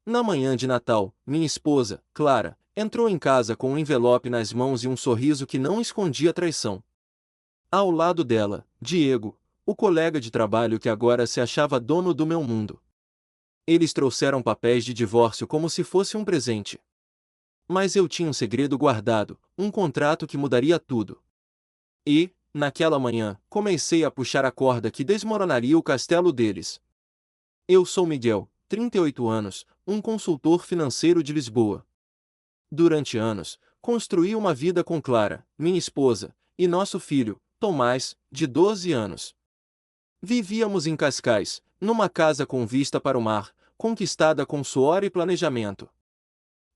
Na manhã de Natal, minha esposa, Clara, entrou em casa com um envelope nas mãos e um sorriso que não escondia traição. Ao lado dela, Diego, o colega de trabalho que agora se achava dono do meu mundo. Eles trouxeram papéis de divórcio como se fosse um presente. Mas eu tinha um segredo guardado, um contrato que mudaria tudo. E, naquela manhã, comecei a puxar a corda que desmoronaria o castelo deles. Eu sou Miguel, 38 anos, um consultor financeiro de Lisboa. Durante anos, construí uma vida com Clara, minha esposa, e nosso filho, Tomás, de 12 anos. Vivíamos em Cascais, numa casa com vista para o mar, conquistada com suor e planejamento.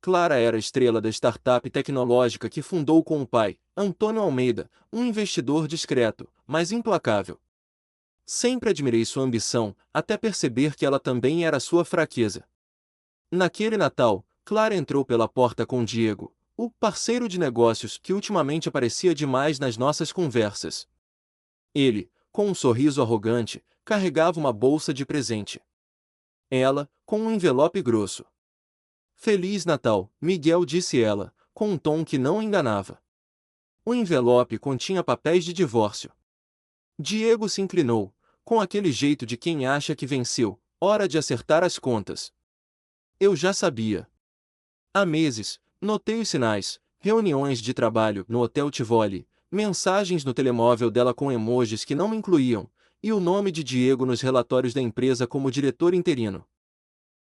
Clara era a estrela da startup tecnológica que fundou com o pai, Antônio Almeida, um investidor discreto, mas implacável. Sempre admirei sua ambição, até perceber que ela também era sua fraqueza. Naquele Natal, Clara entrou pela porta com Diego, o parceiro de negócios que ultimamente aparecia demais nas nossas conversas. Ele, com um sorriso arrogante, carregava uma bolsa de presente. Ela, com um envelope grosso. Feliz Natal, Miguel, disse ela, com um tom que não enganava. O envelope continha papéis de divórcio. Diego se inclinou, com aquele jeito de quem acha que venceu, hora de acertar as contas. Eu já sabia. Há meses, notei os sinais, reuniões de trabalho no Hotel Tivoli, mensagens no telemóvel dela com emojis que não me incluíam, e o nome de Diego nos relatórios da empresa como diretor interino.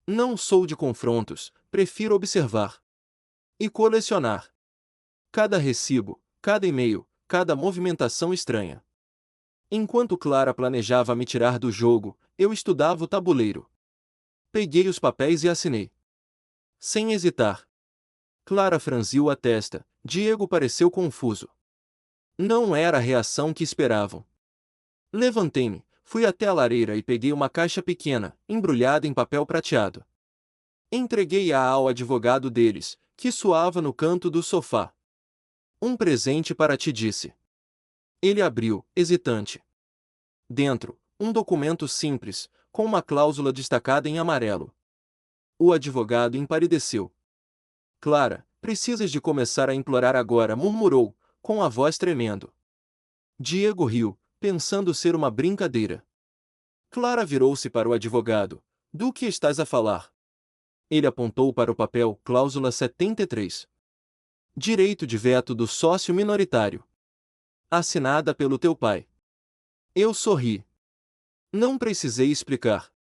Não sou de confrontos, prefiro observar e colecionar. Cada recibo, cada e-mail, cada movimentação estranha. Enquanto Clara planejava me tirar do jogo, eu estudava o tabuleiro. Peguei os papéis e assinei. Sem hesitar. Clara franziu a testa, Diego pareceu confuso. Não era a reação que esperavam. Levantei-me, fui até a lareira e peguei uma caixa pequena, embrulhada em papel prateado. Entreguei-a ao advogado deles, que suava no canto do sofá. Um presente para ti, disse. Ele abriu, hesitante. Dentro, um documento simples, com uma cláusula destacada em amarelo. O advogado empalideceu. Clara, precisas de começar a implorar agora, murmurou, com a voz tremendo. Diego riu, pensando ser uma brincadeira. Clara virou-se para o advogado. Do que estás a falar? Ele apontou para o papel, cláusula 73. Direito de veto do sócio minoritário. Assinada pelo teu pai. Eu sorri. Não precisei explicar.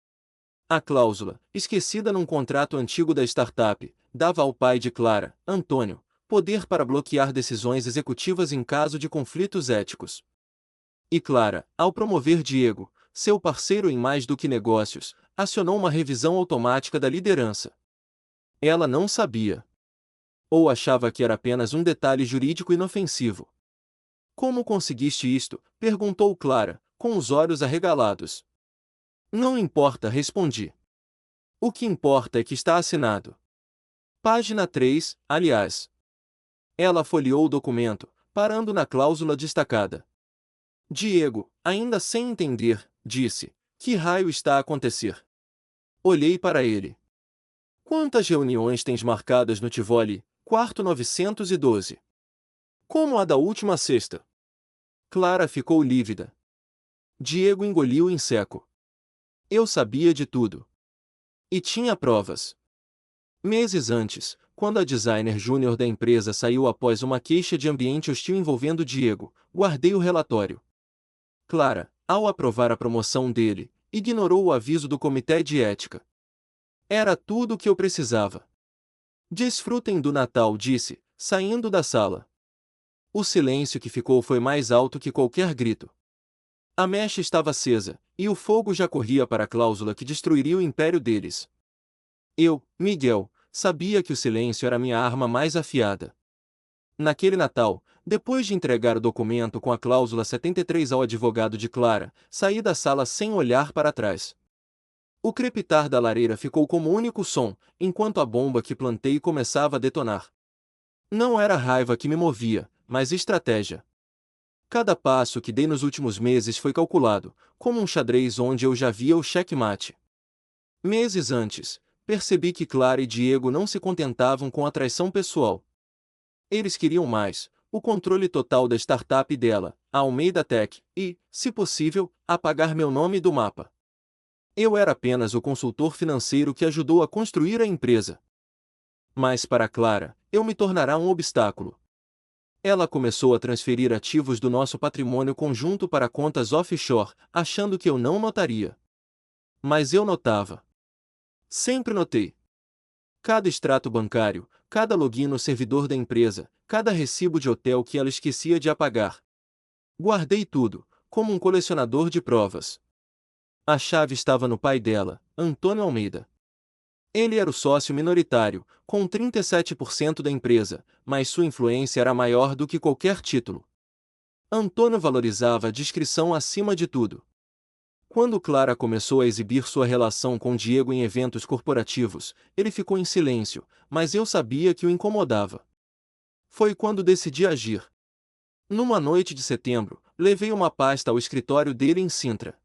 A cláusula, esquecida num contrato antigo da startup, dava ao pai de Clara, Antônio, poder para bloquear decisões executivas em caso de conflitos éticos. E Clara, ao promover Diego, seu parceiro em mais do que negócios, acionou uma revisão automática da liderança. Ela não sabia. Ou achava que era apenas um detalhe jurídico inofensivo. Como conseguiste isto? Perguntou Clara, com os olhos arregalados. Não importa, respondi. O que importa é que está assinado. Página 3, aliás. Ela folheou o documento, parando na cláusula destacada. Diego, ainda sem entender, disse, que raio está a acontecer? Olhei para ele. Quantas reuniões tens marcadas no Tivoli, quarto 912? Como a da última sexta? Clara ficou lívida. Diego engoliu em seco. Eu sabia de tudo. E tinha provas. Meses antes, quando a designer júnior da empresa saiu após uma queixa de ambiente hostil envolvendo Diego, guardei o relatório. Clara, ao aprovar a promoção dele, ignorou o aviso do comitê de ética. Era tudo o que eu precisava. Desfrutem do Natal, disse, saindo da sala. O silêncio que ficou foi mais alto que qualquer grito. A mecha estava acesa, e o fogo já corria para a cláusula que destruiria o império deles. Eu, Miguel, sabia que o silêncio era minha arma mais afiada. Naquele Natal, depois de entregar o documento com a cláusula 73 ao advogado de Clara, saí da sala sem olhar para trás. O crepitar da lareira ficou como único som, enquanto a bomba que plantei começava a detonar. Não era raiva que me movia, mas estratégia. Cada passo que dei nos últimos meses foi calculado, como um xadrez onde eu já via o checkmate. Meses antes, percebi que Clara e Diego não se contentavam com a traição pessoal. Eles queriam mais, o controle total da startup dela, a Almeida Tech, e, se possível, apagar meu nome do mapa. Eu era apenas o consultor financeiro que ajudou a construir a empresa. Mas para Clara, eu me tornará um obstáculo. Ela começou a transferir ativos do nosso patrimônio conjunto para contas offshore, achando que eu não notaria. Mas eu notava. Sempre notei. Cada extrato bancário, cada login no servidor da empresa, cada recibo de hotel que ela esquecia de apagar. Guardei tudo, como um colecionador de provas. A chave estava no pai dela, Antônio Almeida. Ele era o sócio minoritário, com 37% da empresa, mas sua influência era maior do que qualquer título. Antônio valorizava a discrição acima de tudo. Quando Clara começou a exibir sua relação com Diego em eventos corporativos, ele ficou em silêncio, mas eu sabia que o incomodava. Foi quando decidi agir. Numa noite de setembro, levei uma pasta ao escritório dele em Sintra.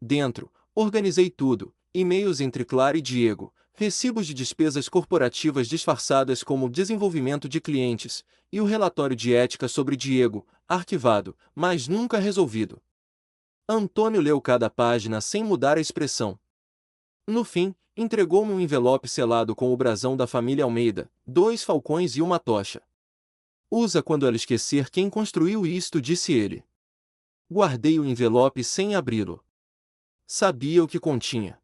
Dentro, organizei tudo: e-mails entre Clara e Diego, recibos de despesas corporativas disfarçadas como desenvolvimento de clientes, e o relatório de ética sobre Diego, arquivado, mas nunca resolvido. Antônio leu cada página sem mudar a expressão. No fim, entregou-me um envelope selado com o brasão da família Almeida, 2 falcões e uma tocha. Usa quando ela esquecer quem construiu isto, disse ele. Guardei o envelope sem abri-lo. Sabia o que continha.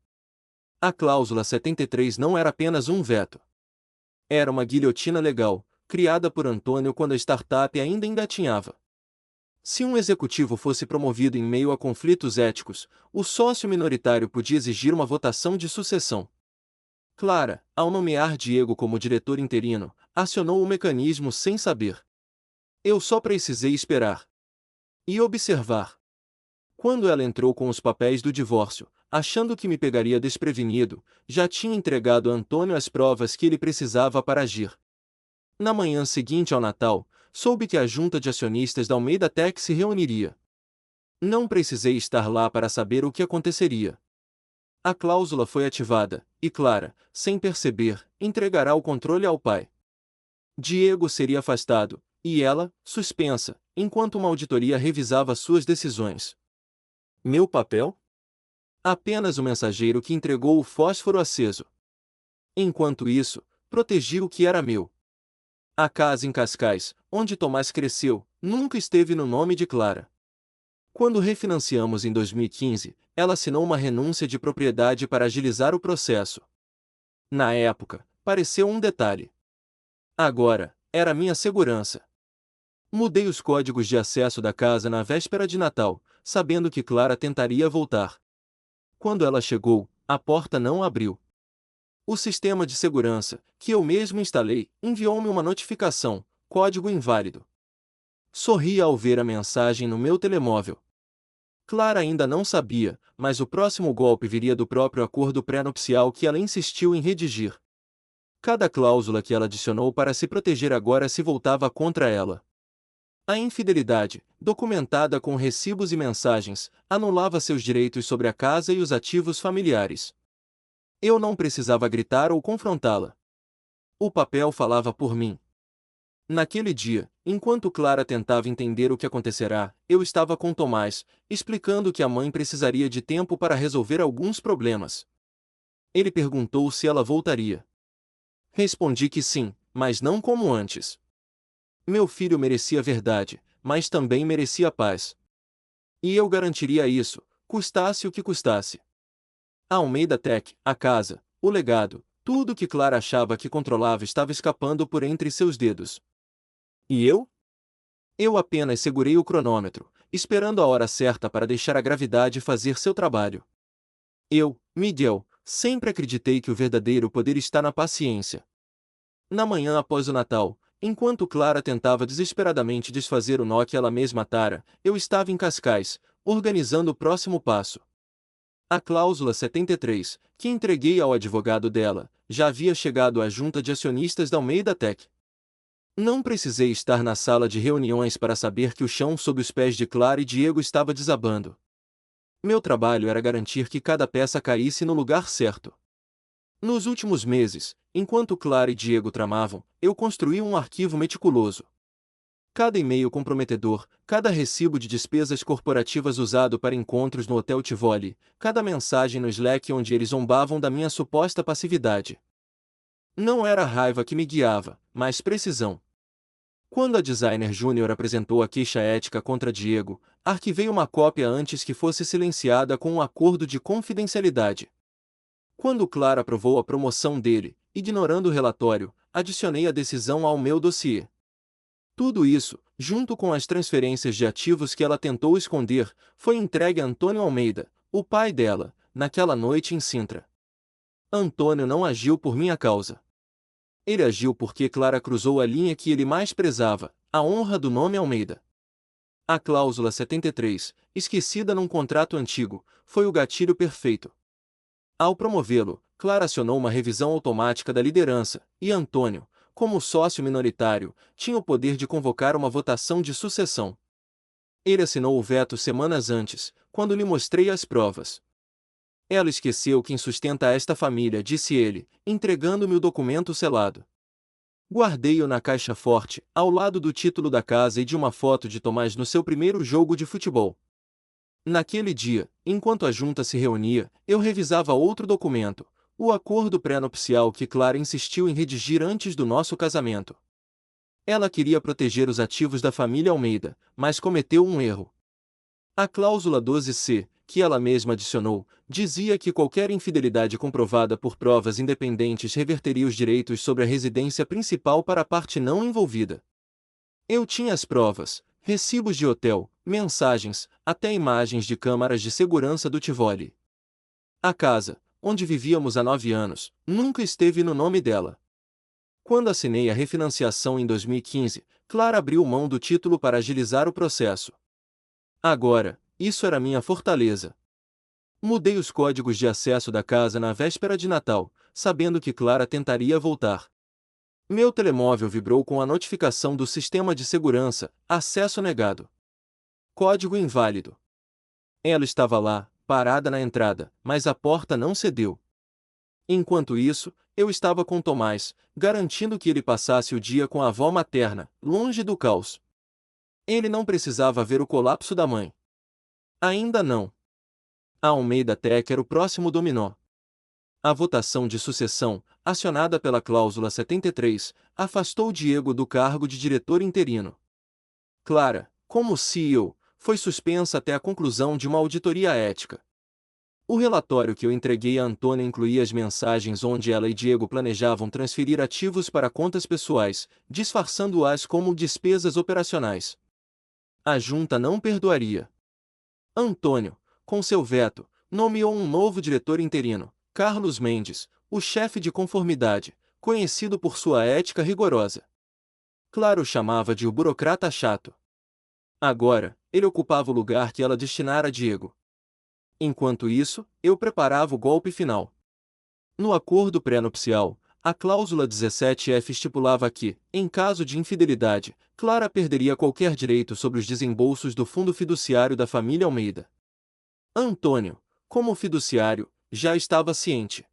A cláusula 73 não era apenas um veto. Era uma guilhotina legal, criada por Antônio quando a startup ainda engatinhava. Se um executivo fosse promovido em meio a conflitos éticos, o sócio minoritário podia exigir uma votação de sucessão. Clara, ao nomear Diego como diretor interino, acionou o mecanismo sem saber. Eu só precisei esperar. E observar. Quando ela entrou com os papéis do divórcio, achando que me pegaria desprevenido, já tinha entregado a Antônio as provas que ele precisava para agir. Na manhã seguinte ao Natal, soube que a junta de acionistas da Almeida Tech se reuniria. Não precisei estar lá para saber o que aconteceria. A cláusula foi ativada, e Clara, sem perceber, entregará o controle ao pai. Diego seria afastado, e ela, suspensa, enquanto uma auditoria revisava suas decisões. Meu papel? Apenas o mensageiro que entregou o fósforo aceso. Enquanto isso, protegi o que era meu. A casa em Cascais, onde Tomás cresceu, nunca esteve no nome de Clara. Quando refinanciamos em 2015, ela assinou uma renúncia de propriedade para agilizar o processo. Na época, pareceu um detalhe. Agora, era minha segurança. Mudei os códigos de acesso da casa na véspera de Natal, sabendo que Clara tentaria voltar. Quando ela chegou, a porta não abriu. O sistema de segurança, que eu mesmo instalei, enviou-me uma notificação: código inválido. Sorri ao ver a mensagem no meu telemóvel. Clara ainda não sabia, mas o próximo golpe viria do próprio acordo pré-nupcial que ela insistiu em redigir. Cada cláusula que ela adicionou para se proteger agora se voltava contra ela. A infidelidade, documentada com recibos e mensagens, anulava seus direitos sobre a casa e os ativos familiares. Eu não precisava gritar ou confrontá-la. O papel falava por mim. Naquele dia, enquanto Clara tentava entender o que acontecerá, eu estava com Tomás, explicando que a mãe precisaria de tempo para resolver alguns problemas. Ele perguntou se ela voltaria. Respondi que sim, mas não como antes. Meu filho merecia verdade, mas também merecia paz. E eu garantiria isso, custasse o que custasse. A Almeida Tech, a casa, o legado, tudo que Clara achava que controlava estava escapando por entre seus dedos. E eu? Eu apenas segurei o cronômetro, esperando a hora certa para deixar a gravidade fazer seu trabalho. Eu, Miguel, sempre acreditei que o verdadeiro poder está na paciência. Na manhã após o Natal, enquanto Clara tentava desesperadamente desfazer o nó que ela mesma atara, eu estava em Cascais, organizando o próximo passo. A cláusula 73, que entreguei ao advogado dela, já havia chegado à junta de acionistas da Almeida Tech. Não precisei estar na sala de reuniões para saber que o chão sob os pés de Clara e Diego estava desabando. Meu trabalho era garantir que cada peça caísse no lugar certo. Nos últimos meses, enquanto Clara e Diego tramavam, eu construí um arquivo meticuloso. Cada e-mail comprometedor, cada recibo de despesas corporativas usado para encontros no Hotel Tivoli, cada mensagem no Slack onde eles zombavam da minha suposta passividade. Não era a raiva que me guiava, mas precisão. Quando a designer júnior apresentou a queixa ética contra Diego, arquivei uma cópia antes que fosse silenciada com um acordo de confidencialidade. Quando Clara aprovou a promoção dele, ignorando o relatório, adicionei a decisão ao meu dossiê. Tudo isso, junto com as transferências de ativos que ela tentou esconder, foi entregue a Antônio Almeida, o pai dela, naquela noite em Sintra. Antônio não agiu por minha causa. Ele agiu porque Clara cruzou a linha que ele mais prezava, a honra do nome Almeida. A cláusula 73, esquecida num contrato antigo, foi o gatilho perfeito. Ao promovê-lo, Clara acionou uma revisão automática da liderança, e Antônio, como sócio minoritário, tinha o poder de convocar uma votação de sucessão. Ele assinou o veto semanas antes, quando lhe mostrei as provas. Ela esqueceu quem sustenta esta família, disse ele, entregando-me o documento selado. Guardei-o na caixa forte, ao lado do título da casa e de uma foto de Tomás no seu primeiro jogo de futebol. Naquele dia, enquanto a junta se reunia, eu revisava outro documento, o acordo pré-nupcial que Clara insistiu em redigir antes do nosso casamento. Ela queria proteger os ativos da família Almeida, mas cometeu um erro. A cláusula 12C, que ela mesma adicionou, dizia que qualquer infidelidade comprovada por provas independentes reverteria os direitos sobre a residência principal para a parte não envolvida. Eu tinha as provas, recibos de hotel, mensagens, até imagens de câmaras de segurança do Tivoli. A casa, onde vivíamos há 9 anos, nunca esteve no nome dela. Quando assinei a refinanciação em 2015, Clara abriu mão do título para agilizar o processo. Agora, isso era minha fortaleza. Mudei os códigos de acesso da casa na véspera de Natal, sabendo que Clara tentaria voltar. Meu telemóvel vibrou com a notificação do sistema de segurança, acesso negado. Código inválido. Ela estava lá, parada na entrada, mas a porta não cedeu. Enquanto isso, eu estava com Tomás, garantindo que ele passasse o dia com a avó materna, longe do caos. Ele não precisava ver o colapso da mãe. Ainda não. A Almeida Tech era o próximo dominó. A votação de sucessão, acionada pela cláusula 73, afastou Diego do cargo de diretor interino. Clara, como CEO, foi suspensa até a conclusão de uma auditoria ética. O relatório que eu entreguei a Antônia incluía as mensagens onde ela e Diego planejavam transferir ativos para contas pessoais, disfarçando-as como despesas operacionais. A junta não perdoaria. Antônio, com seu veto, nomeou um novo diretor interino, Carlos Mendes, o chefe de conformidade, conhecido por sua ética rigorosa. Claro, chamava de o burocrata chato. Agora, ele ocupava o lugar que ela destinara a Diego. Enquanto isso, eu preparava o golpe final. No acordo pré-nupcial, a cláusula 17F estipulava que, em caso de infidelidade, Clara perderia qualquer direito sobre os desembolsos do fundo fiduciário da família Almeida. Antônio, como fiduciário, já estava ciente.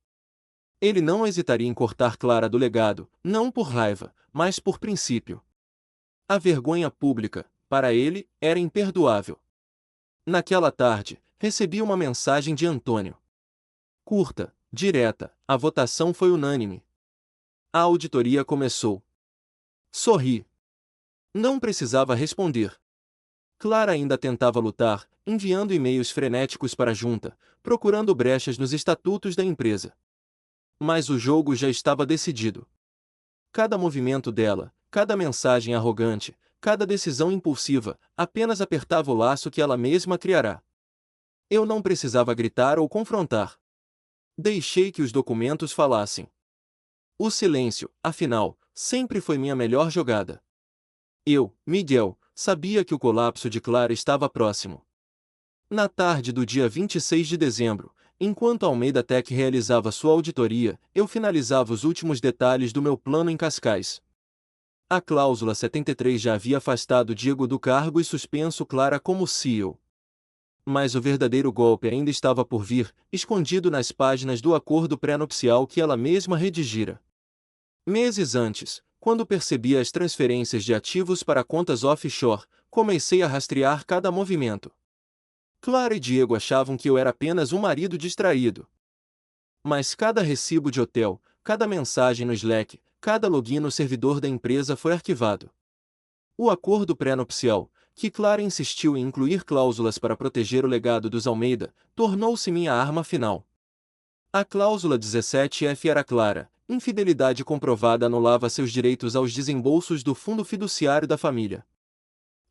Ele não hesitaria em cortar Clara do legado, não por raiva, mas por princípio. A vergonha pública, para ele, era imperdoável. Naquela tarde, recebi uma mensagem de Antônio. Curta, direta, a votação foi unânime. A auditoria começou. Sorri. Não precisava responder. Clara ainda tentava lutar, enviando e-mails frenéticos para a junta, procurando brechas nos estatutos da empresa. Mas o jogo já estava decidido. Cada movimento dela, cada mensagem arrogante, cada decisão impulsiva, apenas apertava o laço que ela mesma criará. Eu não precisava gritar ou confrontar. Deixei que os documentos falassem. O silêncio, afinal, sempre foi minha melhor jogada. Eu, Miguel, sabia que o colapso de Clara estava próximo. Na tarde do dia 26 de dezembro, enquanto a Almeida Tech realizava sua auditoria, eu finalizava os últimos detalhes do meu plano em Cascais. A cláusula 73 já havia afastado Diego do cargo e suspenso Clara como CEO. Mas o verdadeiro golpe ainda estava por vir, escondido nas páginas do acordo pré-nupcial que ela mesma redigira. Meses antes, quando percebi as transferências de ativos para contas offshore, comecei a rastrear cada movimento. Clara e Diego achavam que eu era apenas um marido distraído. Mas cada recibo de hotel, cada mensagem no Slack, cada login no servidor da empresa foi arquivado. O acordo pré-nupcial, que Clara insistiu em incluir cláusulas para proteger o legado dos Almeida, tornou-se minha arma final. A cláusula 17F era clara: infidelidade comprovada anulava seus direitos aos desembolsos do fundo fiduciário da família.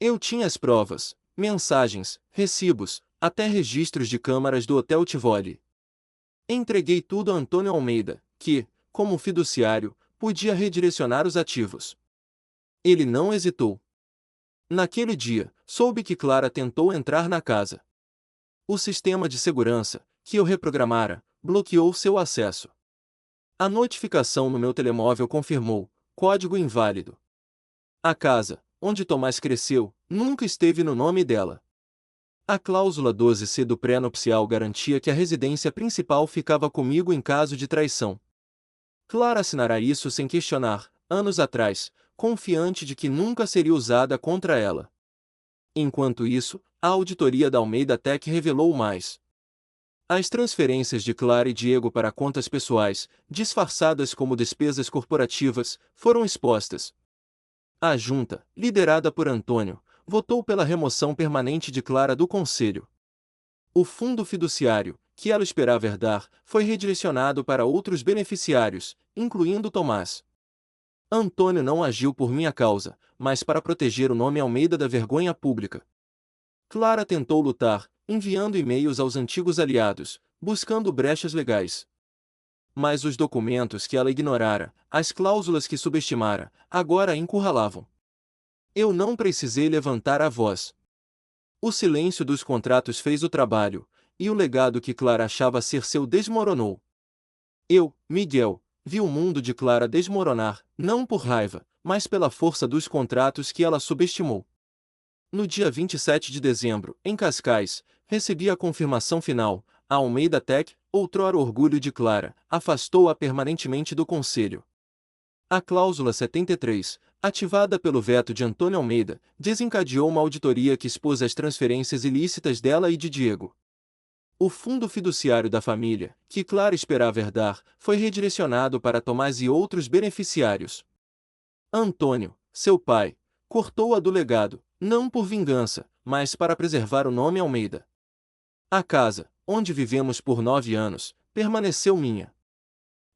Eu tinha as provas, mensagens, recibos, até registros de câmaras do Hotel Tivoli. Entreguei tudo a Antônio Almeida, que, como fiduciário, podia redirecionar os ativos. Ele não hesitou. Naquele dia, soube que Clara tentou entrar na casa. O sistema de segurança, que eu reprogramara, bloqueou seu acesso. A notificação no meu telemóvel confirmou: código inválido. A casa, onde Tomás cresceu, nunca esteve no nome dela. A cláusula 12C do pré-nupcial garantia que a residência principal ficava comigo em caso de traição. Clara assinara isso sem questionar, anos atrás, confiante de que nunca seria usada contra ela. Enquanto isso, a auditoria da Almeida Tech revelou mais. As transferências de Clara e Diego para contas pessoais, disfarçadas como despesas corporativas, foram expostas. A junta, liderada por Antônio, votou pela remoção permanente de Clara do conselho. O fundo fiduciário, que ela esperava herdar, foi redirecionado para outros beneficiários, incluindo Tomás. Antônio não agiu por minha causa, mas para proteger o nome Almeida da vergonha pública. Clara tentou lutar, enviando e-mails aos antigos aliados, buscando brechas legais. Mas os documentos que ela ignorara, as cláusulas que subestimara, agora a encurralavam. Eu não precisei levantar a voz. O silêncio dos contratos fez o trabalho, e o legado que Clara achava ser seu desmoronou. Eu, Miguel, vi o mundo de Clara desmoronar, não por raiva, mas pela força dos contratos que ela subestimou. No dia 27 de dezembro, em Cascais, recebi a confirmação final: a Almeida Tech, outrora orgulho de Clara, afastou-a permanentemente do conselho. A cláusula 73, ativada pelo veto de Antônio Almeida, desencadeou uma auditoria que expôs as transferências ilícitas dela e de Diego. O fundo fiduciário da família, que Clara esperava herdar, foi redirecionado para Tomás e outros beneficiários. Antônio, seu pai, cortou-a do legado, não por vingança, mas para preservar o nome Almeida. A casa, onde vivemos por 9 anos, permaneceu minha.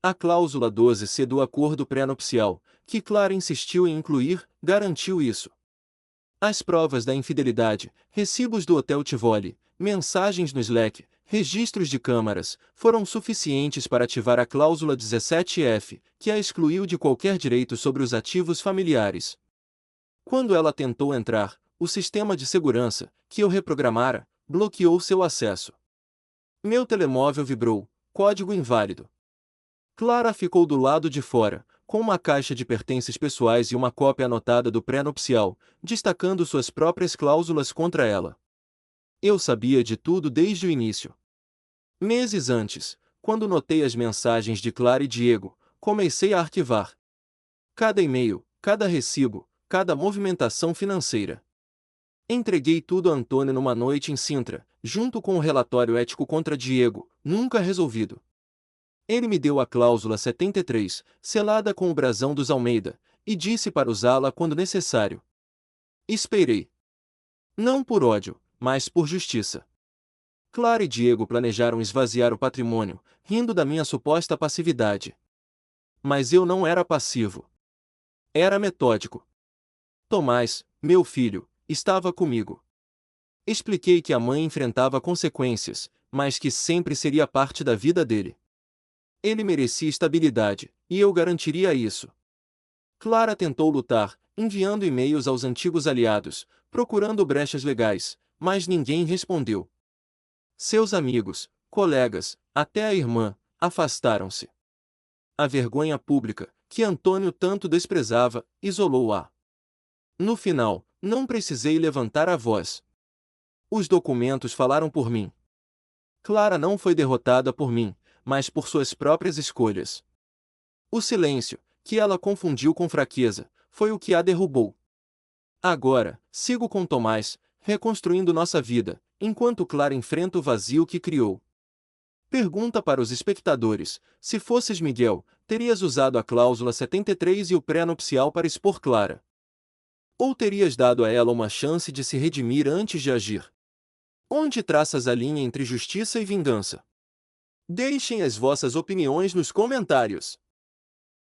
A cláusula 12C do acordo pré-nupcial, que Clara insistiu em incluir, garantiu isso. As provas da infidelidade, recibos do Hotel Tivoli, mensagens no Slack, registros de câmaras, foram suficientes para ativar a cláusula 17F, que a excluiu de qualquer direito sobre os ativos familiares. Quando ela tentou entrar, o sistema de segurança, que eu reprogramara, bloqueou seu acesso. Meu telemóvel vibrou: código inválido. Clara ficou do lado de fora, com uma caixa de pertences pessoais e uma cópia anotada do pré-nupcial, destacando suas próprias cláusulas contra ela. Eu sabia de tudo desde o início. Meses antes, quando notei as mensagens de Clara e Diego, comecei a arquivar cada e-mail, cada recibo, cada movimentação financeira. Entreguei tudo a Antônio numa noite em Sintra, junto com o relatório ético contra Diego, nunca resolvido. Ele me deu a cláusula 73, selada com o brasão dos Almeida, e disse para usá-la quando necessário. Esperei. Não por ódio, mas por justiça. Clara e Diego planejaram esvaziar o patrimônio, rindo da minha suposta passividade. Mas eu não era passivo. Era metódico. Tomás, meu filho, estava comigo. Expliquei que a mãe enfrentava consequências, mas que sempre seria parte da vida dele. Ele merecia estabilidade, e eu garantiria isso. Clara tentou lutar, enviando e-mails aos antigos aliados, procurando brechas legais, mas ninguém respondeu. Seus amigos, colegas, até a irmã, afastaram-se. A vergonha pública, que Antônio tanto desprezava, isolou-a. No final, não precisei levantar a voz. Os documentos falaram por mim. Clara não foi derrotada por mim, mas por suas próprias escolhas. O silêncio, que ela confundiu com fraqueza, foi o que a derrubou. Agora, sigo com Tomás, reconstruindo nossa vida, enquanto Clara enfrenta o vazio que criou. Pergunta para os espectadores: se fosses Miguel, terias usado a cláusula 73 e o pré-nupcial para expor Clara? Ou terias dado a ela uma chance de se redimir antes de agir? Onde traças a linha entre justiça e vingança? Deixem as vossas opiniões nos comentários.